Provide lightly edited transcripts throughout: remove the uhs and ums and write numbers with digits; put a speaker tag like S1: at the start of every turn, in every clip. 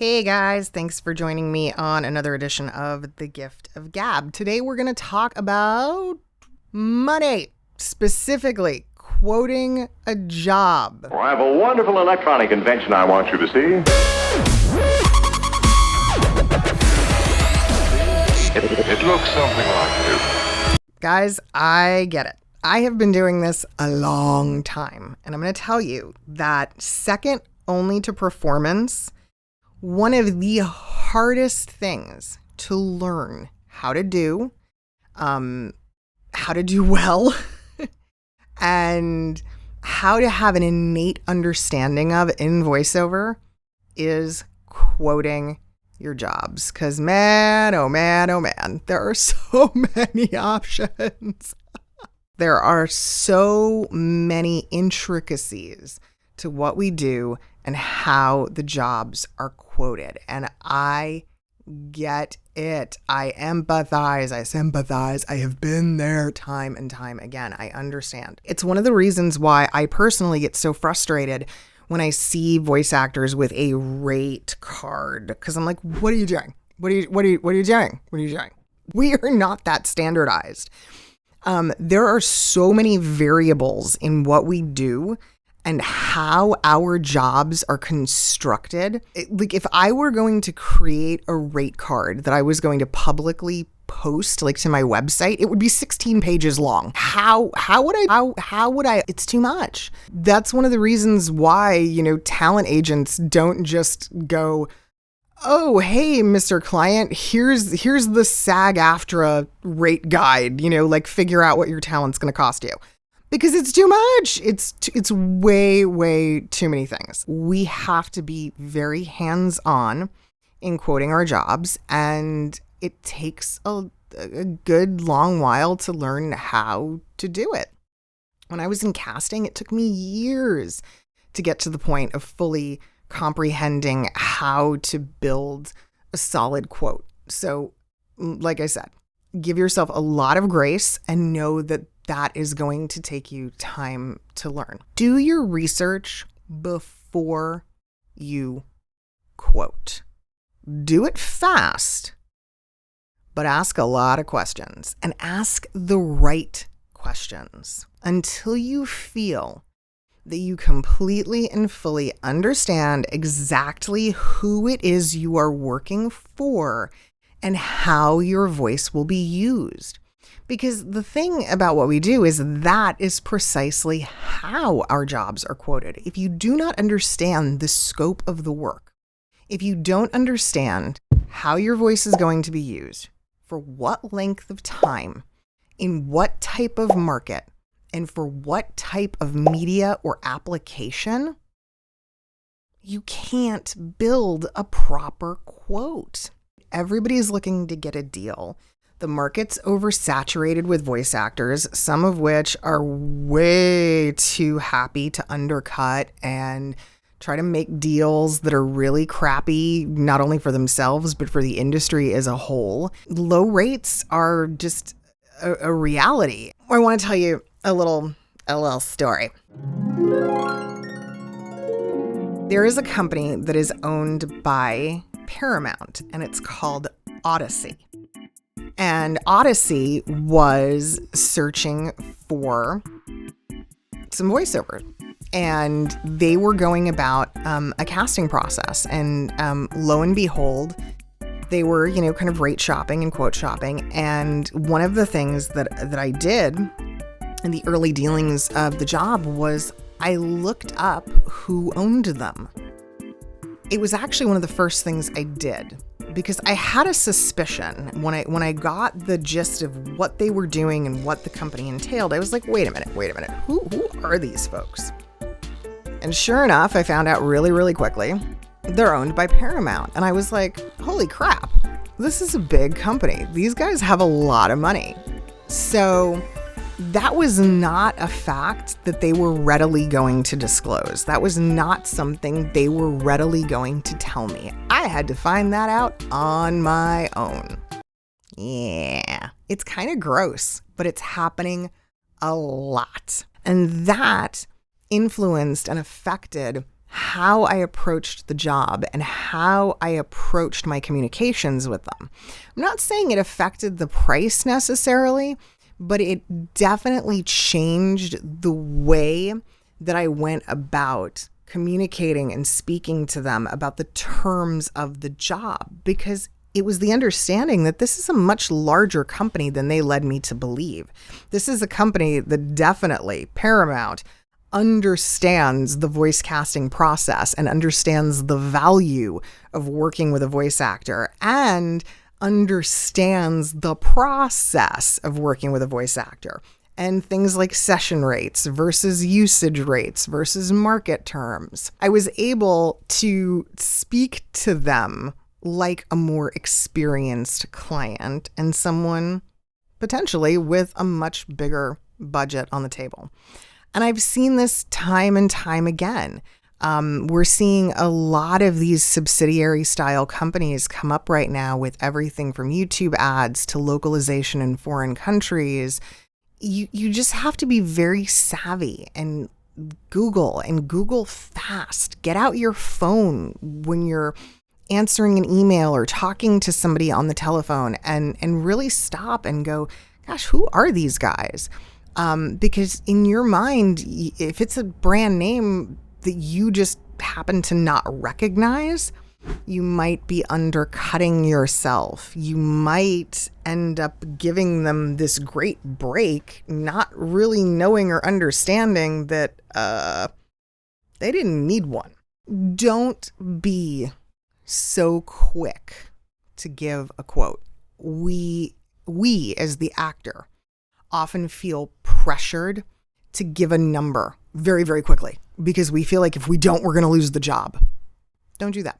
S1: Hey guys, thanks for joining me on another edition of The Gift of Gab. Today we're going to talk about money, specifically quoting a job.
S2: I have a wonderful electronic invention I want you to see. It looks something like this.
S1: Guys, I get it. I have been doing this a long time, and I'm going to tell you that second only to performance, one of the hardest things to learn how to do well, and how to have an innate understanding of in voiceover is quoting your jobs. Because man, oh man, oh man, there are so many options. There are so many intricacies to what we do and how the jobs are quoted. And I get it. I empathize. I sympathize. I have been there time and time again. I understand. It's one of the reasons why I personally get so frustrated when I see voice actors with a rate card, because I'm like, what are you doing? What are you doing? We are not that standardized. There are so many variables in what we do and how our jobs are constructed. Like if I were going to create a rate card that I was going to publicly post like to my website, it would be 16 pages long. How would I, it's too much. That's one of the reasons why, talent agents don't just go, oh, hey, Mr. Client, here's the SAG-AFTRA rate guide, figure out what your talent's going to cost you. Because it's too much. It's way, way too many things. We have to be very hands-on in quoting our jobs, and it takes a good long while to learn how to do it. When I was in casting, it took me years to get to the point of fully comprehending how to build a solid quote. So, like I said, give yourself a lot of grace and know that is going to take you time to learn. Do your research before you quote. Do it fast, but ask a lot of questions and ask the right questions until you feel that you completely and fully understand exactly who it is you are working for and how your voice will be used. Because the thing about what we do is that is precisely how our jobs are quoted. If you do not understand the scope of the work, if you don't understand how your voice is going to be used, for what length of time, in what type of market, and for what type of media or application, you can't build a proper quote. Everybody's looking to get a deal. The market's oversaturated with voice actors, some of which are way too happy to undercut and try to make deals that are really crappy, not only for themselves, but for the industry as a whole. Low rates are just a reality. I want to tell you a little story. There is a company that is owned by Paramount, and it's called Odyssey. And Odyssey was searching for some voiceover, and they were going about a casting process. And lo and behold, they were, kind of rate shopping and quote shopping. And one of the things that I did in the early dealings of the job was I looked up who owned them. It was actually one of the first things I did, because I had a suspicion when I got the gist of what they were doing and what the company entailed. I was like, wait a minute, who are these folks? And sure enough, I found out really, really quickly, they're owned by Paramount. And I was like, holy crap, this is a big company. These guys have a lot of money. So that was not a fact that they were readily going to disclose. That was not something they were readily going to tell me. I had to find that out on my own. Yeah, it's kind of gross, but it's happening a lot. And that influenced and affected how I approached the job and how I approached my communications with them. I'm not saying it affected the price necessarily, but it definitely changed the way that I went about communicating and speaking to them about the terms of the job, because it was the understanding that this is a much larger company than they led me to believe. This is a company that definitely, Paramount, understands the voice casting process and understands the value of working with a voice actor and understands the process of working with a voice actor and things like session rates versus usage rates versus market terms. I was able to speak to them like a more experienced client and someone potentially with a much bigger budget on the table. And I've seen this time and time again. We're seeing a lot of these subsidiary style companies come up right now with everything from YouTube ads to localization in foreign countries. You just have to be very savvy and Google fast. Get out your phone when you're answering an email or talking to somebody on the telephone and really stop and go, gosh, who are these guys? Because in your mind, if it's a brand name that you just happen to not recognize, you might be undercutting yourself. You might end up giving them this great break, not really knowing or understanding that they didn't need one. Don't be so quick to give a quote. We as the actor often feel pressured to give a number very, very quickly because we feel like if we don't, we're going to lose the job. Don't do that.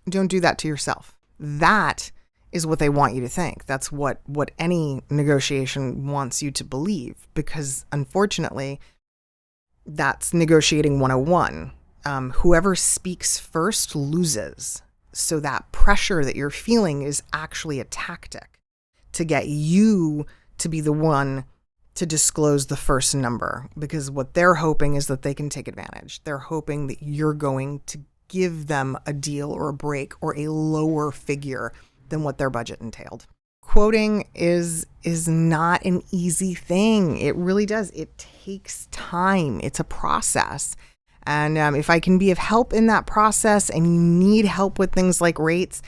S1: Don't do that to yourself. That is what they want you to think. That's what any negotiation wants you to believe, because unfortunately, that's negotiating 101. Whoever speaks first loses. So that pressure that you're feeling is actually a tactic to get you to be the one to disclose the first number, because what they're hoping is that they can take advantage. They're hoping that you're going to give them a deal or a break or a lower figure than what their budget entailed. Quoting is not an easy thing. It really does. It takes time. It's a process. And if I can be of help in that process and you need help with things like rates,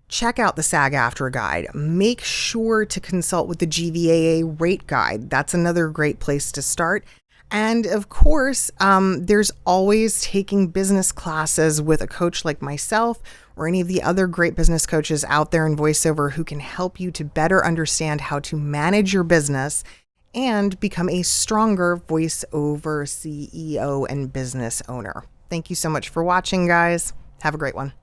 S1: check out the SAG-AFTRA guide. Make sure to consult with the GVAA rate guide. That's another great place to start. And of course, there's always taking business classes with a coach like myself or any of the other great business coaches out there in voiceover who can help you to better understand how to manage your business and become a stronger voiceover CEO and business owner. Thank you so much for watching, guys. Have a great one.